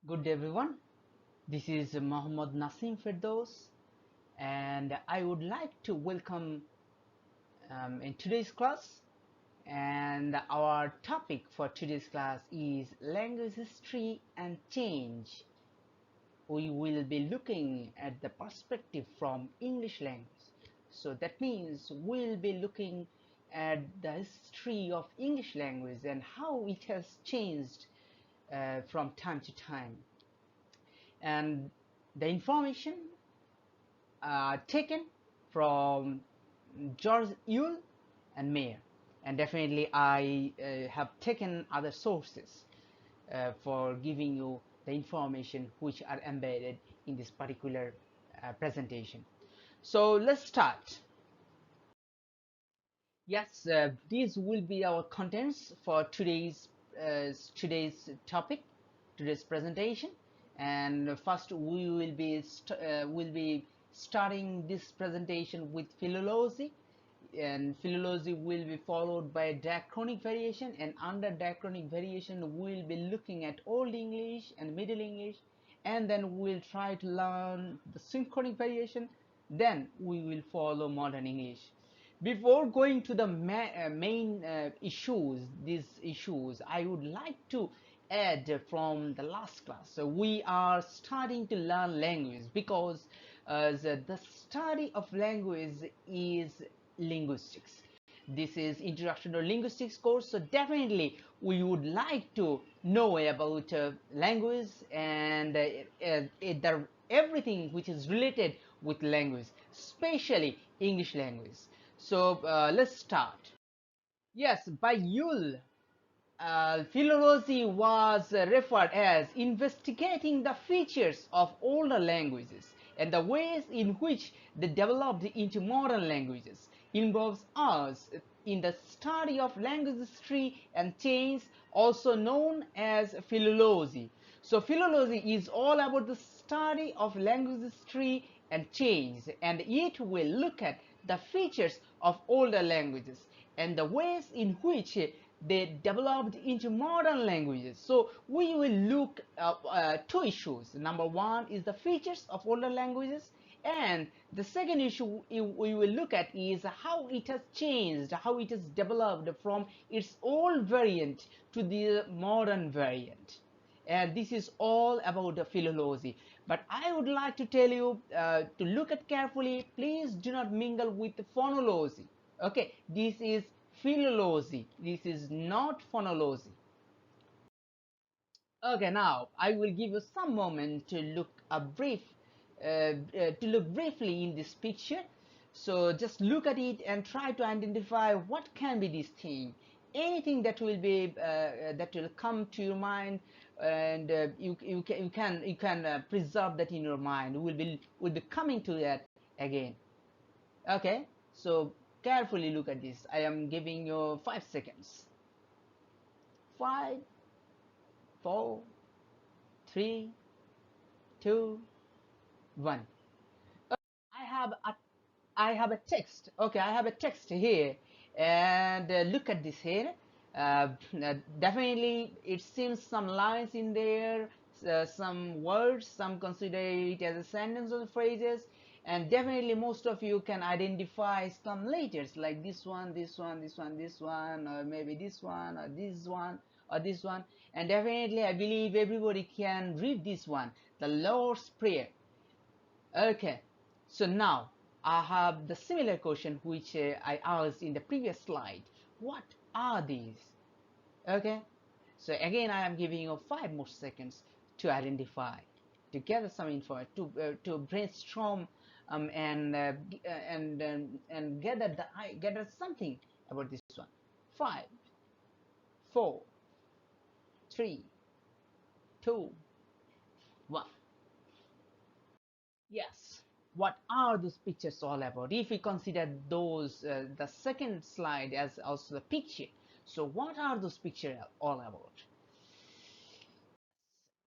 Good day everyone, this is Mohammad Nasim Firdaus and I would like to welcome in today's class, and our topic for today's class is language history and change. We will be looking at the perspective from English language. So that means we'll be looking at the history of English language and how it has changed from time to time. And the information taken from George Yule and Mayer, and definitely I have taken other sources for giving you the information which are embedded in this particular presentation. So let's start. Yes, these will be our contents for today's topic, today's presentation. And first, we will be starting this presentation with philology, and philology will be followed by diachronic variation, and under diachronic variation, we will be looking at Old English and Middle English, and then we'll try to learn the synchronic variation. Then we will follow modern English. Before going to the main these issues, I would like to add from the last class. So we are starting to learn language because the study of language is linguistics. This is Introduction to Linguistics course, so definitely we would like to know about language and everything which is related with language, especially English language. So let's start. Yes, by Yule, philology was referred as investigating the features of older languages and the ways in which they developed into modern languages. Involves us in the study of language history and change, also known as philology. So philology is all about the study of language history and change, and it will look at the features of older languages and the ways in which they developed into modern languages. So we will look at two issues. Number one is the features of older languages, and the second issue we will look at is how it has changed, how it has developed from its old variant to the modern variant. And this is all about the philology. But I would like to tell you to look at carefully. Please do not mingle with the phonology. Okay, this is philology. This is not phonology. Okay, now I will give you some moment to look to look briefly in this picture. So just look at it and try to identify what can be this thing. Anything that will be that will come to your mind, and you can preserve that in your mind. Will be coming to that again. Okay, so carefully look at this. I am giving you 5 seconds. 5, 4, 3, 2, 1. I have a I have a text. Okay, I have a text here, and look at this here. Definitely, it seems some lines in there, some words. Some consider it as a sentence or phrases, and definitely most of you can identify some letters like this one, this one, this one, this one, or maybe this one, or this one, or this one. And definitely, I believe everybody can read this one, the Lord's Prayer. Okay, so now I have the similar question which I asked in the previous slide. What are these? Okay, so again I am giving you 5 more seconds to identify, to gather some info, to brainstorm and gather something about this one. 5, 4, 3, 2, 1. Yes, what are those pictures all about? If we consider those, the second slide as also the picture, so what are those pictures all about?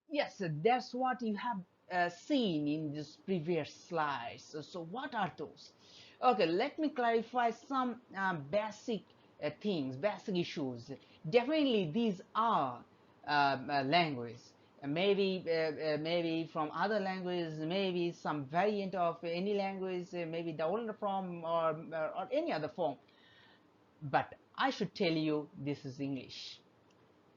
Yes, that's what you have seen in this previous slides. So what are those? Okay, let me clarify some basic things, basic issues. Definitely these are language, maybe from other languages, maybe some variant of any language, maybe the older form, or any other form. But I should tell you, this is English.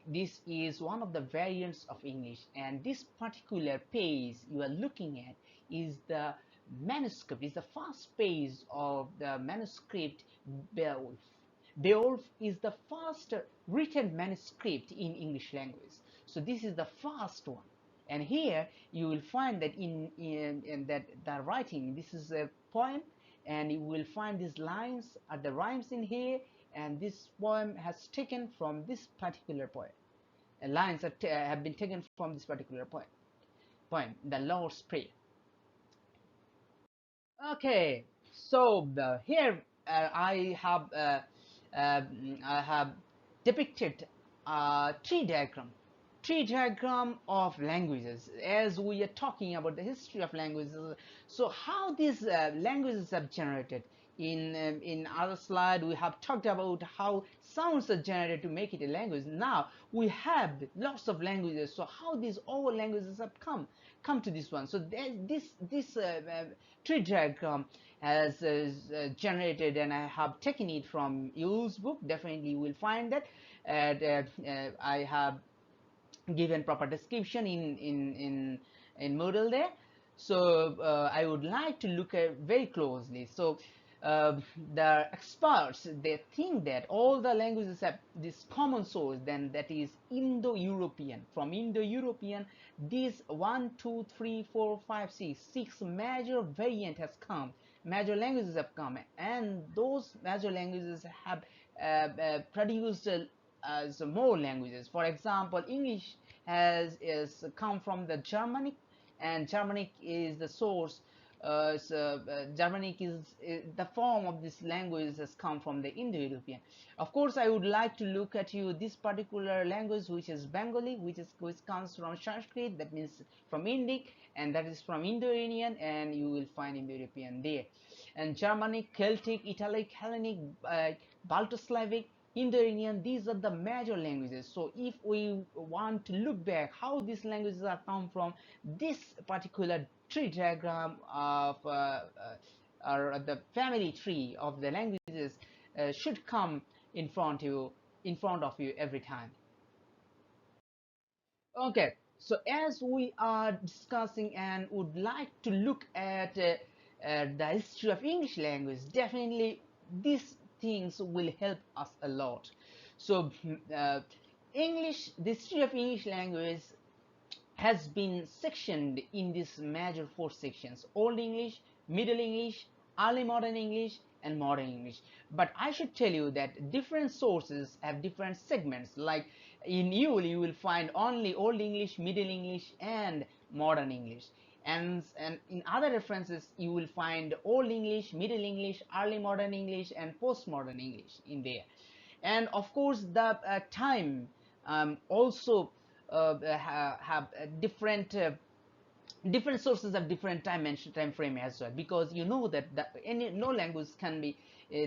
This is one of the variants of English, and this particular page you are looking at is the manuscript, is the first page of the manuscript Beowulf. Beowulf is the first written manuscript in English language. So this is the first one, and here you will find that in that the writing, this is a poem, and you will find these lines are the rhymes in here, and this poem has taken from this particular poem. Lines have been taken from this particular poem, the Lord's Prayer. Okay, so here I have depicted tree diagram of languages, as we are talking about the history of languages. So how these languages have generated. In other slide we have talked about how sounds are generated to make it a language. Now we have lots of languages, so how these all languages have come to this one. So this tree diagram has generated, and I have taken it from Yule's book. Definitely you will find that I have given proper description in Moodle there. So I would like to look at very closely. So uh, the experts, they think that all the languages have this common source, then that is Indo-European. From Indo-European, this 1 2 3 4 5 6 major variant has come, major languages have come, and those major languages have produced more languages. For example, English is come from the Germanic, and Germanic is the source. Germanic is the form of this language has come from the Indo-European. Of course, I would like to look at you this particular language, which is Bengali, which comes from Sanskrit, that means from Indic, and that is from Indo-Iranian, and you will find Indo-European there. And Germanic, Celtic, Italic, Hellenic, Balto-Slavic, Indo-Iranian, these are the major languages. So if we want to look back how these languages are come from, this particular tree diagram of or the family tree of the languages should come in front of you every time. Okay, so as we are discussing and would like to look at the history of English language, definitely these things will help us a lot. So the history of English language has been sectioned in these major four sections: Old English, Middle English, Early Modern English, and Modern English. But I should tell you that different sources have different segments. Like in Yule, you will find only Old English, Middle English, and Modern English. And in other references, you will find Old English, Middle English, Early Modern English, and Postmodern English in there. And of course, the time also have different sources have different time frame as well, because you know that no language can be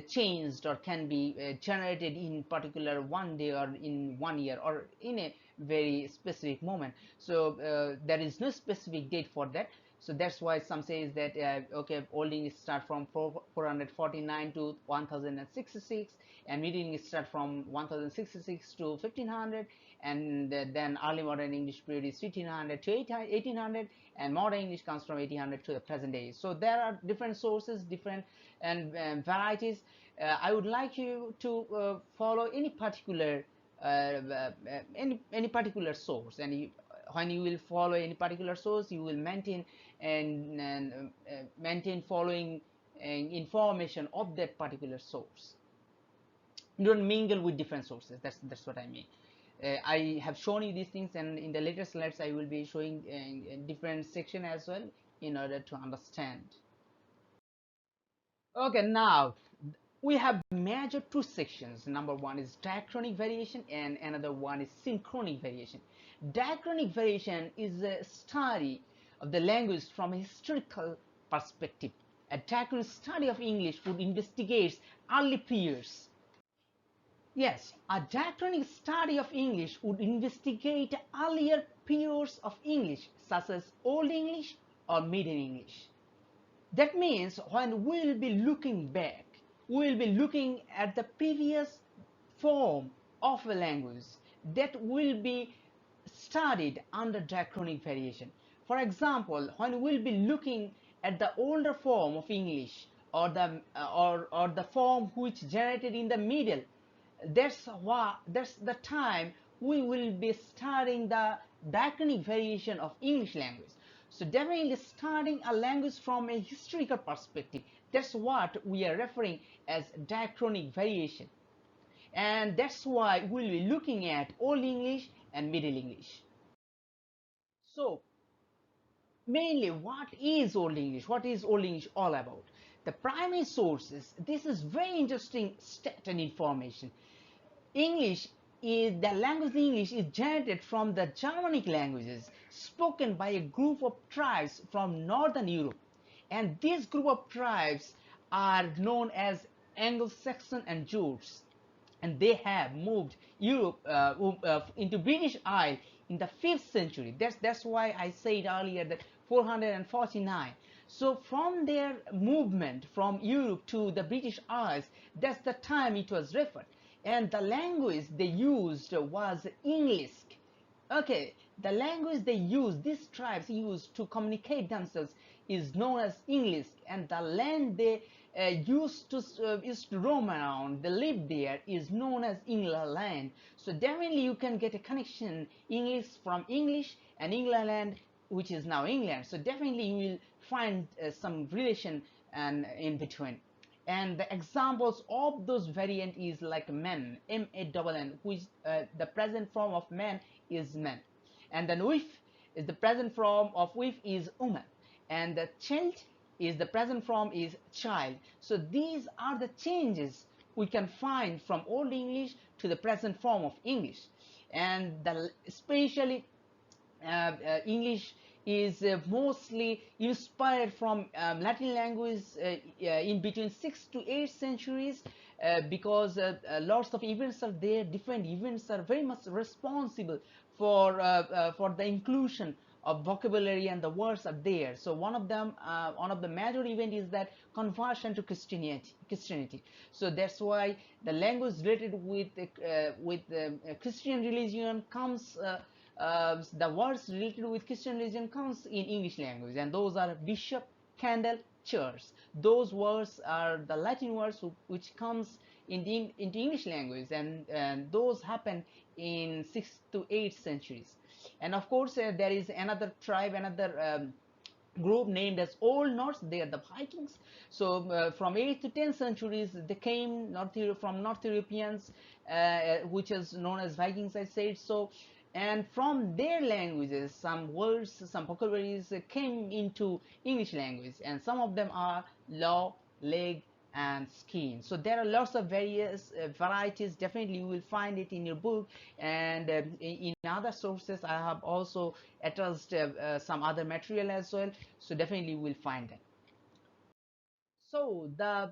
changed or can be generated in particular one day or in 1 year or in a very specific moment. So there is no specific date for that. So that's why some says that okay, Old English start from 449 to 1066, and Middle English start from 1066 to 1500, and then Early Modern English period is 1500 to 1800, and Modern English comes from 1800 to the present day. So there are different sources, different and varieties. I would like you to follow any particular any particular source, and when you will follow any particular source, you will maintain and maintain following information of that particular source. You don't mingle with different sources. That's what I mean. I have shown you these things, and in the later slides I will be showing a different section as well in order to understand. Okay, now we have major two sections. Number one is diachronic variation, and another one is synchronic variation. Diachronic variation is a study of the language from a historical perspective. A diachronic study of English would investigate early periods Yes, a diachronic study of English would investigate earlier periods of English, such as Old English or Middle English. That means when we will be looking back, we will be looking at the previous form of a language that will be studied under diachronic variation. For example, when we'll be looking at the older form of English or the form which generated in the middle, that's the time we will be studying the diachronic variation of English language. So definitely studying a language from a historical perspective, that's what we are referring as diachronic variation. And that's why we'll be looking at Old English and Middle English. So mainly, what is Old English? What is Old English all about? The primary sources, this is very interesting stat and information. English is the language English is generated from the Germanic languages spoken by a group of tribes from Northern Europe. And this group of tribes are known as Anglo-Saxon and Jutes, and they have moved Europe into British Isle in the 5th century. That's why I said earlier that 449. So from their movement from Europe to the British Isles, that's the time it was referred. And the language they used was English. Okay, the language they use, these tribes use to communicate themselves is known as English, and the land they used to roam around, they live there, is known as England land. So definitely you can get a connection English from English and England land, which is now England. So definitely you will find some relation and in between. And the examples of those variant is like men, M-A-N-N, which the present form of man is man. And then with is the present form of with is woman. And the child is the present form is child. So these are the changes we can find from Old English to the present form of English. And the especially English is mostly inspired from Latin language in between 6 to 8 centuries because lots of events are there. Different events are very much responsible for the inclusion of vocabulary, and the words are there. So one of the major event is that conversion to Christianity. So that's why the language related with Christian religion comes. The words related with Christian religion comes in English language, and those are bishop, candle, church. Those words are the Latin words which comes into English language, and those happen in 6 to 8 centuries. And of course, there is another tribe, another group named as Old Norse. They are the Vikings. So from 8th to 10th centuries, they came from North Europeans, which is known as Vikings, I said. So, and from their languages, some words, some vocabularies came into English language, and some of them are law, leg, and skin. So there are lots of various varieties. Definitely you will find it in your book, and in other sources I have also attached some other material as well. So definitely you will find that. So the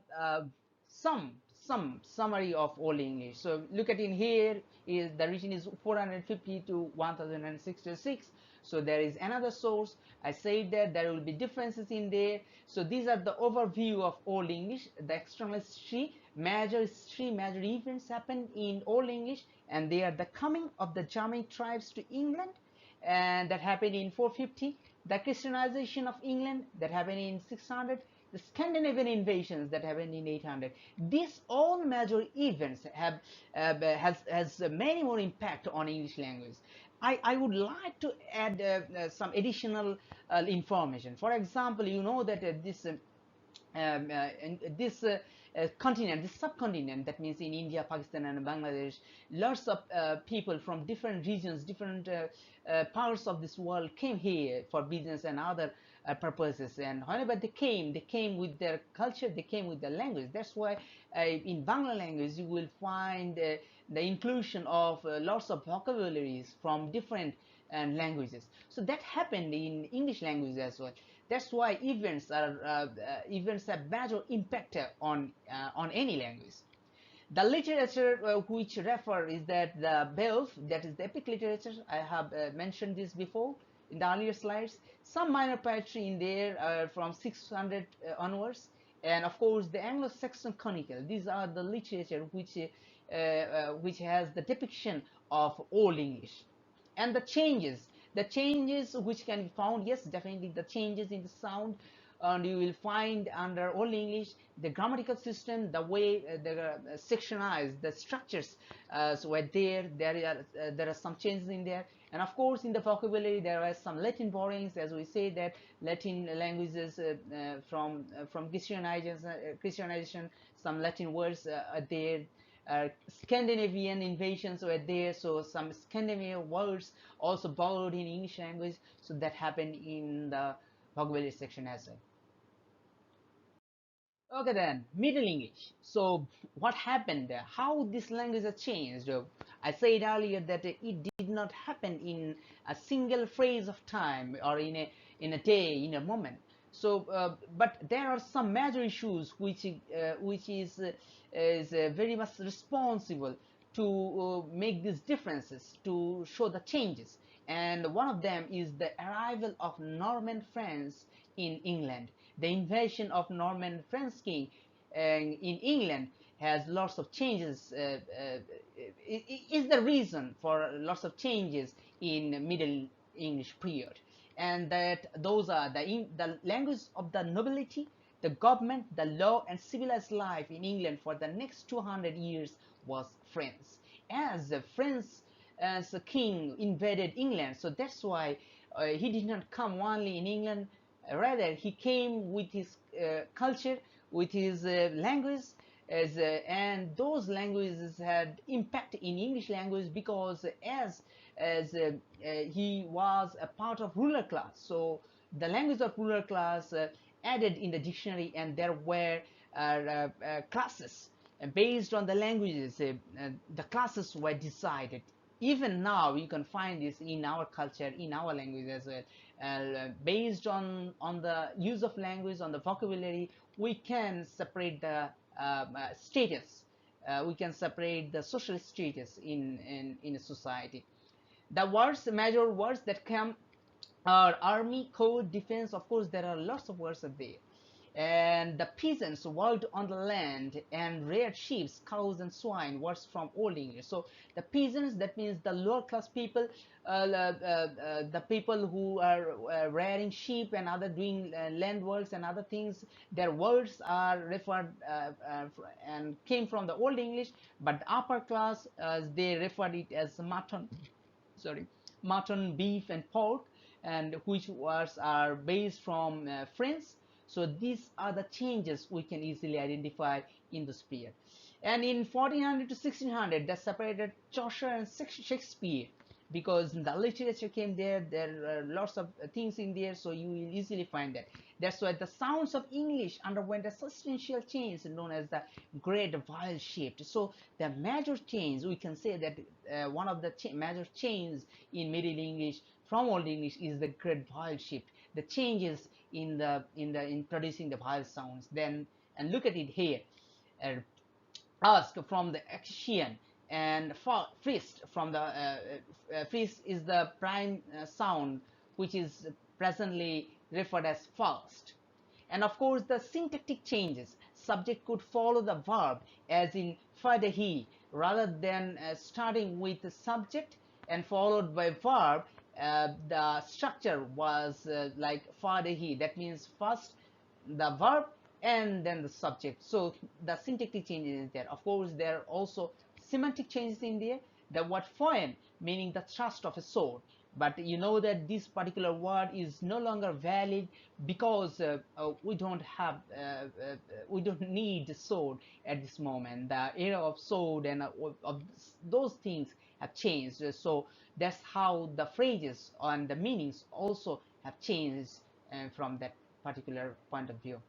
some summary of Old English. So look at in here is the region is 450 to 1066. So there is another source. I said that there will be differences in there. So these are the overview of Old English. The external history, major events happened in Old English, and they are the coming of the Germanic tribes to England, and that happened in 450. The Christianization of England, that happened in 600. The Scandinavian invasions that happened in 800. These all major events have has many more impact on English language. I would like to add some additional information. For example, you know that this continent, this subcontinent, that means in India, Pakistan, and Bangladesh, lots of people from different regions, different parts of this world came here for business and other purposes. And whenever they came with their culture, they came with their language. That's why in Bangla language you will find the inclusion of lots of vocabularies from different languages. So that happened in English language as well. That's why events have major impact on any language. The literature which refer is that the Belf, that is the epic literature. I have mentioned this before in the earlier slides. Some minor poetry in there from 600 onwards, and of course the Anglo-Saxon Chronicle. These are the literature which has the depiction of Old English. And the changes which can be found, yes, definitely the changes in the sound, and you will find under Old English the grammatical system, the way they are sectionized, the structures so were there are some changes in there. And of course in the vocabulary there are some Latin borrowings, as we say that Latin languages from Christianization, some Latin words are there. Scandinavian invasions were there, so some Scandinavian words also borrowed in English language, so that happened in the vocabulary section as well. Okay then, Middle English. So what happened there? How this language has changed? I said earlier that it did not happen in a single phrase of time or in a day, in a moment. So, but there are some major issues which is very much responsible to make these differences, to show the changes. And one of them is the arrival of Norman friends in England. The invasion of Norman French king in England has lots of changes, is the reason for lots of changes in Middle English period. And that those are the language of the nobility, the government, the law, and civilized life in England for the next 200 years was French. As the French as a king invaded England, so that's why he did not come only in England. Rather, he came with his culture, with his language, and those languages had impact in English language because as he was a part of ruler class, so the language of ruler class added in the dictionary, and there were classes based on the languages. The classes were decided. Even now, you can find this in our culture, in our language as well. Based on the use of language, on the vocabulary, we can separate the status. We can separate the social status in a society. The words, major words that come are army, code, defense. Of course, there are lots of words there. And the peasants worked on the land and reared sheep, cows, and swine. Words from Old English. So the peasants, that means the lower class people, the people who are rearing sheep and other doing land works and other things. Their words are referred and came from the Old English, but the upper class they referred it as mutton. Sorry, mutton, beef, and pork, and which words are based from French. So these are the changes we can easily identify in the sphere. And in 1400 to 1600, that separated Chaucer and Shakespeare, because the literature came there. There are lots of things in there, so you will easily find that. That's why the sounds of English underwent a substantial change known as the Great Vowel Shift. So the major change, we can say that one of the major changes in Middle English from Old English is the Great Vowel Shift. The changes in producing the vowel sounds. Then, and look at it here. Uh, Ask from the Axian, and Frist from the Frist is the prime sound, which is presently referred as fast. And of course, the syntactic changes. Subject could follow the verb, as in fadahi, rather than starting with the subject and followed by verb. The structure was like fadahi. That means first the verb and then the subject. So the syntactic changes is there. Of course, there are also semantic changes in there. The word foen, meaning the thrust of a sword, but you know that this particular word is no longer valid because we don't need the sword at this moment. The era of sword and of those things have changed. So that's how the phrases and the meanings also have changed from that particular point of view.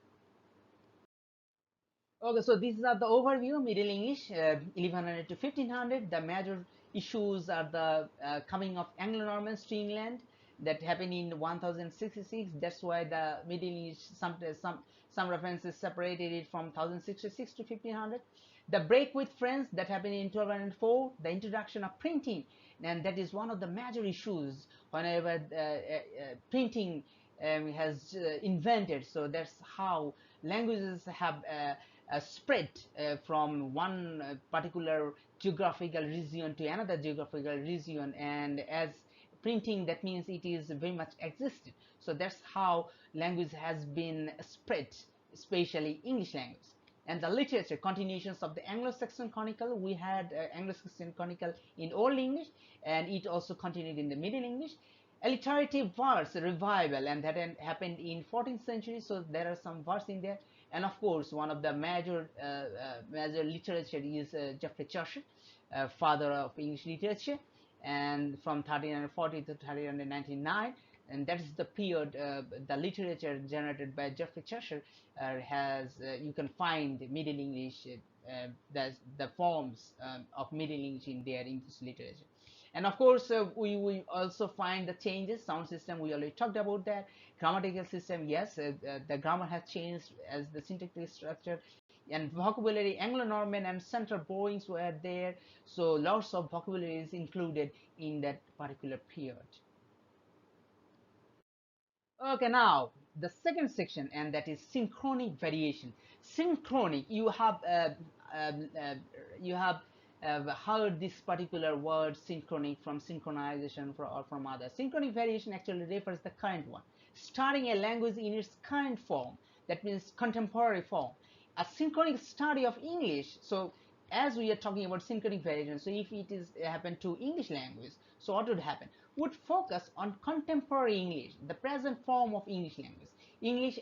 Okay, so these are the overview, Middle English, 1100 to 1500. The major issues are the coming of Anglo-Normans to England that happened in 1066. That's why the Middle English, some references separated it from 1066 to 1500. The break with friends that happened in 1204, the introduction of printing, and that is one of the major issues whenever printing has invented. So that's how languages have spread from one particular geographical region to another geographical region, and as printing, that means it is very much existed. So that's how language has been spread, especially English language. And the literature, continuations of the Anglo-Saxon Chronicle, we had Anglo-Saxon Chronicle in Old English, and it also continued in the Middle English. Alliterative verse revival, and that happened in 14th century, so there are some verse in there. And of course, one of the major literature is Geoffrey Chaucer, father of English literature, and from 1340 to 1399, and that is the period the literature generated by Geoffrey Chaucer has you can find Middle English, the forms of Middle English in their English literature. And of course, we will also find the changes. Sound system, we already talked about that. Grammatical system, yes, the grammar has changed as the syntactic structure. And vocabulary, Anglo-Norman and Central borrowings were there. So lots of vocabulary is included in that particular period. Okay, now the second section, and that is synchronic variation. Synchronic, um, uh, you have heard this particular word synchronic from synchronization or from others. Synchronic variation actually refers the current one, studying a language in its current form. That means contemporary form. A synchronic study of English. So as we are talking about synchronic variation, so if it is happen to English language, so what would happen? Would focus on contemporary English, the present form of English language. English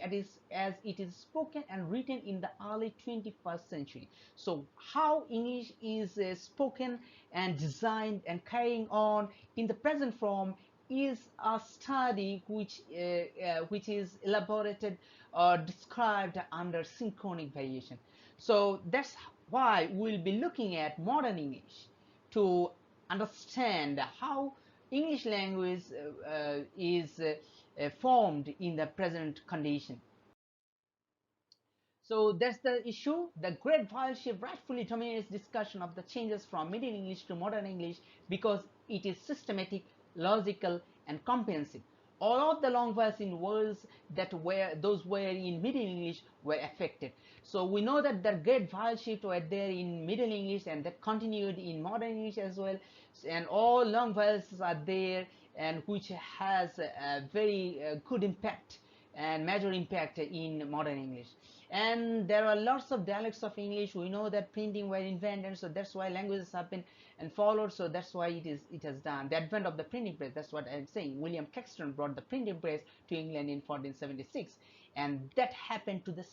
as it is spoken and written in the early 21st century. So how English is spoken and designed and carrying on in the present form is a study which is elaborated or described under synchronic variation. So that's why we'll be looking at modern English to understand how English language is formed in the present condition. So that's the issue. The great vowel shift rightfully dominates discussion of the changes from Middle English to modern English because it is systematic, logical, and comprehensive. All of the long vowels in words that were in Middle English were affected. So we know that the great vowel shift were there in Middle English, and that continued in modern English as well. And all long vowels are there, and which has a very good impact and major impact in modern English. And there are lots of dialects of English. We know that printing were invented, so that's why languages have been and followed. So that's why it has done the advent of the printing press. That's what I'm saying. William Caxton brought the printing press to England in 1476, and that happened to the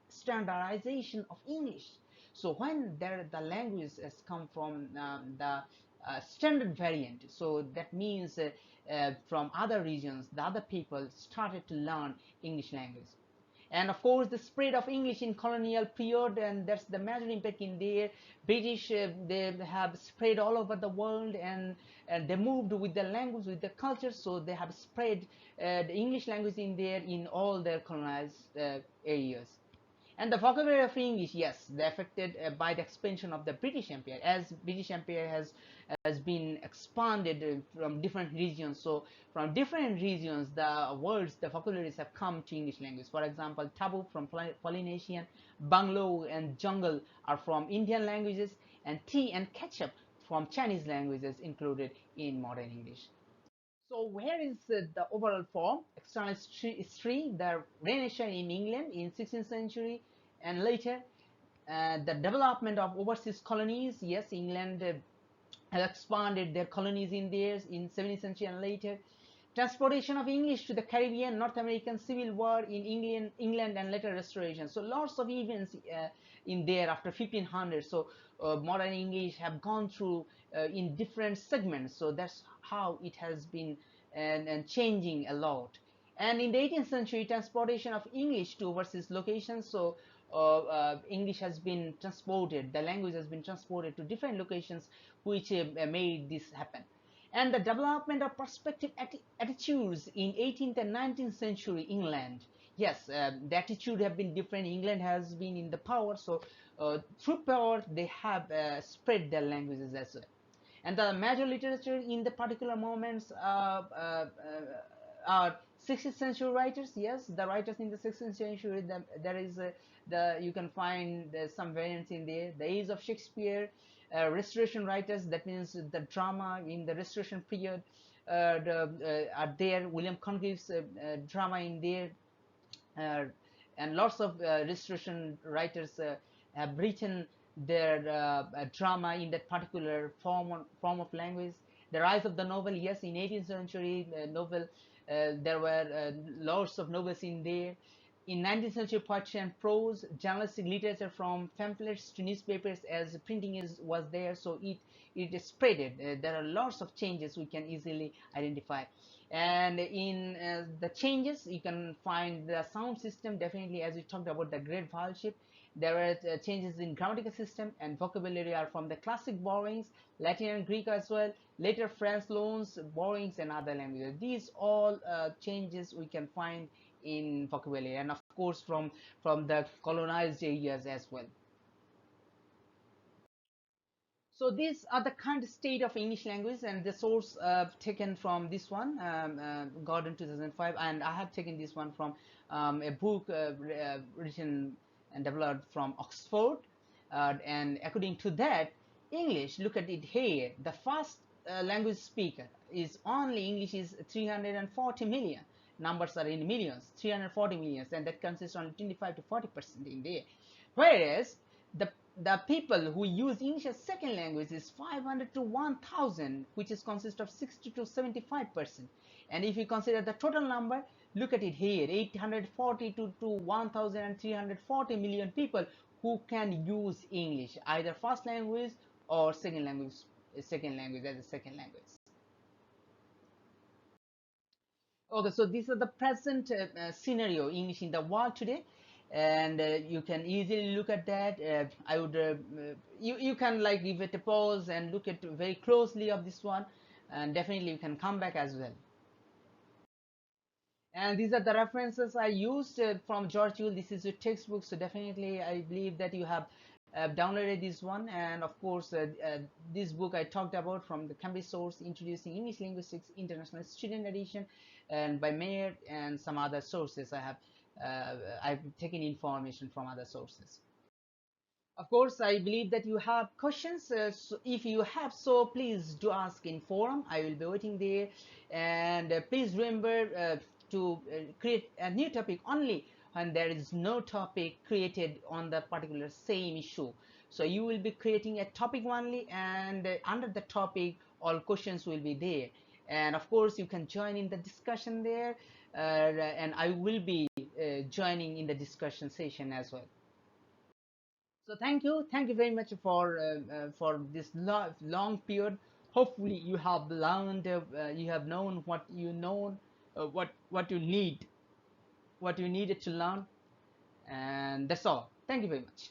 standardization of English. So when the language has come from the standard variant, so that means from other regions, the other people started to learn English language. And of course the spread of English in colonial period, and that's the major impact in there. British, they have spread all over the world, and they moved with the language, with the culture, so they have spread the English language in there in all their colonized areas. And the vocabulary of English, yes, they're affected by the expansion of the British Empire. As British Empire has been expanded from different regions, so from different regions, the words, the vocabularies have come to English language. For example, taboo from Polynesian, bungalow and jungle are from Indian languages, and tea and ketchup from Chinese languages included in modern English. So where is the overall form? External history, the Renaissance in England in 16th century and later. The development of overseas colonies. Yes, England has expanded their colonies in there in 17th century and later. Transportation of English to the Caribbean, North American Civil War in England and later Restoration. So lots of events in there after 1500. So modern English have gone through in different segments. So that's how it has been and changing a lot. And in the 18th century, transportation of English to overseas locations. So English has been transported, the language has been transported to different locations, which made this happen. And the development of perspective attitudes in 18th and 19th century England. Yes, the attitude have been different. England has been in the power, so through power they have spread their languages as well. And the major literature in the particular moments are 16th century writers. Yes, the writers in the 16th century, there is you can find some variants in there. The age of Shakespeare, restoration writers, that means the drama in the restoration period are there. William Congreve's drama in there, uh, and lots of restoration writers have written their drama in that particular form of language. The rise of the novel, yes, in 18th century novel, there were lots of novels in there. In 19th century poetry and prose, journalistic literature from pamphlets to newspapers, as printing was there, so it spreaded. There are lots of changes we can easily identify. And in the changes, you can find the sound system. Definitely, as we talked about the great vowel shift, there are changes in grammatical system, and vocabulary are from the classic borrowings, Latin and Greek as well, later French loans, borrowings, and other languages. These all changes we can find in vocabulary, and of course from the colonized areas as well. So these are the current state of English language, and the source taken from this one, Gordon 2005, and I have taken this one from a book written and developed from Oxford. And according to that, English, look at it here, the first language speaker is only English is 340 million. Numbers are in millions, 340 millions, and that consists only 25 to 40% in there. Whereas the the people who use English as second language is 500 to 1000, which is consist of 60 to 75%. And if you consider the total number, look at it here, 840 to 1340 million people who can use English, either first language or second language as a second language. Okay, so these are the present scenario English in the world today, and you can easily look at that. I would you can like give it a pause and look at very closely of this one, and definitely you can come back as well. And these are the references I used from George Yule. This is a textbook, so definitely I believe that you have downloaded this one. And of course, this book I talked about from the Cambridge source, Introducing English Linguistics International Student Edition, and by Mayer, and some other sources I've taken information from other sources. Of course, I believe that you have questions. So if you have, so please do ask in forum. I will be waiting there. And please remember to create a new topic only when there is no topic created on the particular same issue. So you will be creating a topic only, and under the topic, all questions will be there. And of course, you can join in the discussion there, and I will be joining in the discussion session as well. So thank you very much for this long period. Hopefully, you have learned, you have known what you know, what you need, what you needed to learn, and that's all. Thank you very much.